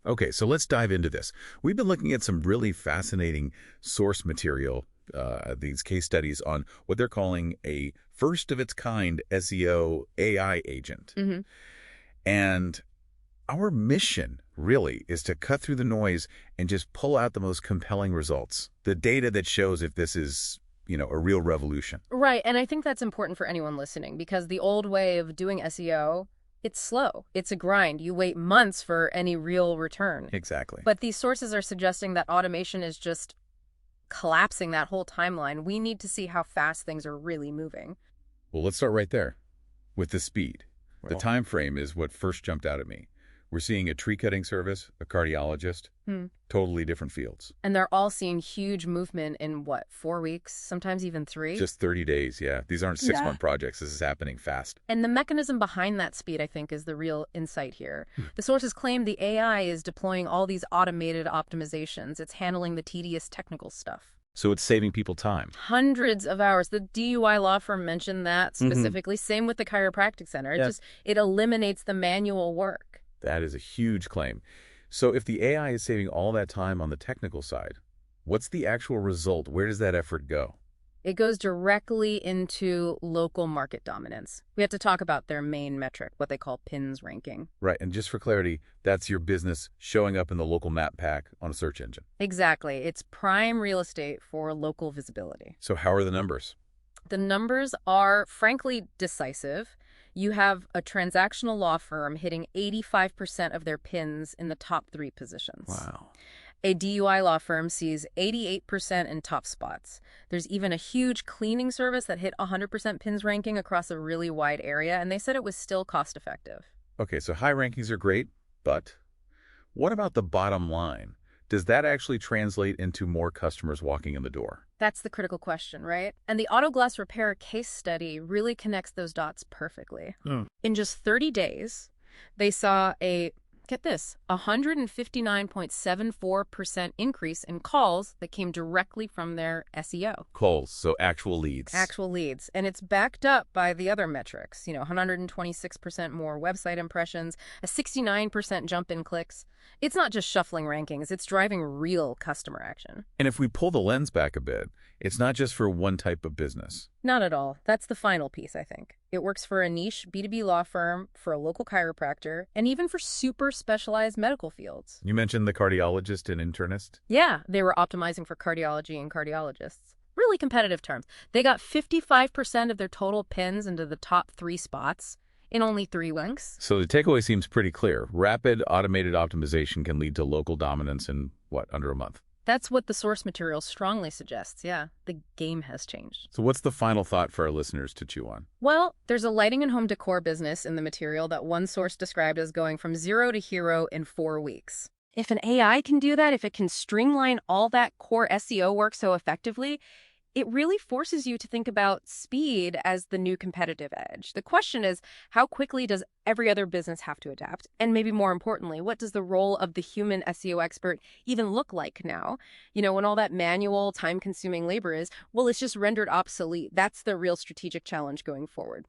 Okay, so let's dive into this. We've been looking at some really fascinating source material, these case studies on what they're calling a first-of-its-kind SEO AI agent. And our mission, really, is to cut through the noise and just pull out the most compelling results, the data that shows if this is, a real revolution. Right, and I think that's important for anyone listening because the old way of doing SEO, it's slow. It's a grind. You wait months for any real return. Exactly. But these sources are suggesting that automation is just collapsing that whole timeline. We need to see how fast things are really moving. Well, let's start right there with the speed. The Well, time frame is what first jumped out at me. We're seeing a tree cutting service, a cardiologist, totally different fields. And they're all seeing huge movement in, 4 weeks, sometimes even 3? Just 30 days, yeah. These aren't six-month projects. This is happening fast. And the mechanism behind that speed, I think, is the real insight here. The sources claim the AI is deploying all these automated optimizations. It's handling the tedious technical stuff. So it's saving people time. Hundreds of hours. The DUI Law Firm mentioned that specifically. Same with the Chiropractic Center. It eliminates the manual work. That is a huge claim. So if the AI is saving all that time on the technical side, what's the actual result? Where does that effort go? It goes directly into local market dominance. We have to talk about their main metric, what they call PINS ranking. Right, and just for clarity, that's your business showing up in the local map pack on a search engine. Exactly. It's prime real estate for local visibility. So how are the numbers? The numbers are, frankly, decisive. You have a transactional law firm hitting 85% of their PINs in the top 3 positions. Wow. A DUI law firm sees 88% in top spots. There's even a huge cleaning service that hit 100% PINs ranking across a really wide area, and they said it was still cost-effective. Okay, so high rankings are great, but what about the bottom line? Does that actually translate into more customers walking in the door? That's the critical question, right? And the auto glass repair case study really connects those dots perfectly. In just 30 days, they saw get this, 159.74% increase in calls that came directly from their SEO. Calls, so actual leads. Actual leads. And it's backed up by the other metrics, 126% more website impressions, a 69% jump in clicks. It's not just shuffling rankings, it's driving real customer action. And if we pull the lens back a bit, it's not just for one type of business. Not at all. That's the final piece, I think. It works for a niche B2B law firm, for a local chiropractor, and even for super specialized medical fields. You mentioned the cardiologist and internist? Yeah, they were optimizing for cardiology and cardiologists. Really competitive terms. They got 55% of their total PINs into the top 3 spots in only 3 links. So the takeaway seems pretty clear. Rapid, automated optimization can lead to local dominance in, under a month? That's what the source material strongly suggests, yeah. The game has changed. So what's the final thought for our listeners to chew on? Well, there's a lighting and home decor business in the material that one source described as going from 0 to hero in 4 weeks. If an AI can do that, if it can streamline all that core SEO work so effectively, it really forces you to think about speed as the new competitive edge. The question is, how quickly does every other business have to adapt? And maybe more importantly, what does the role of the human SEO expert even look like now? When all that manual, time-consuming labor is, well, it's just rendered obsolete. That's the real strategic challenge going forward.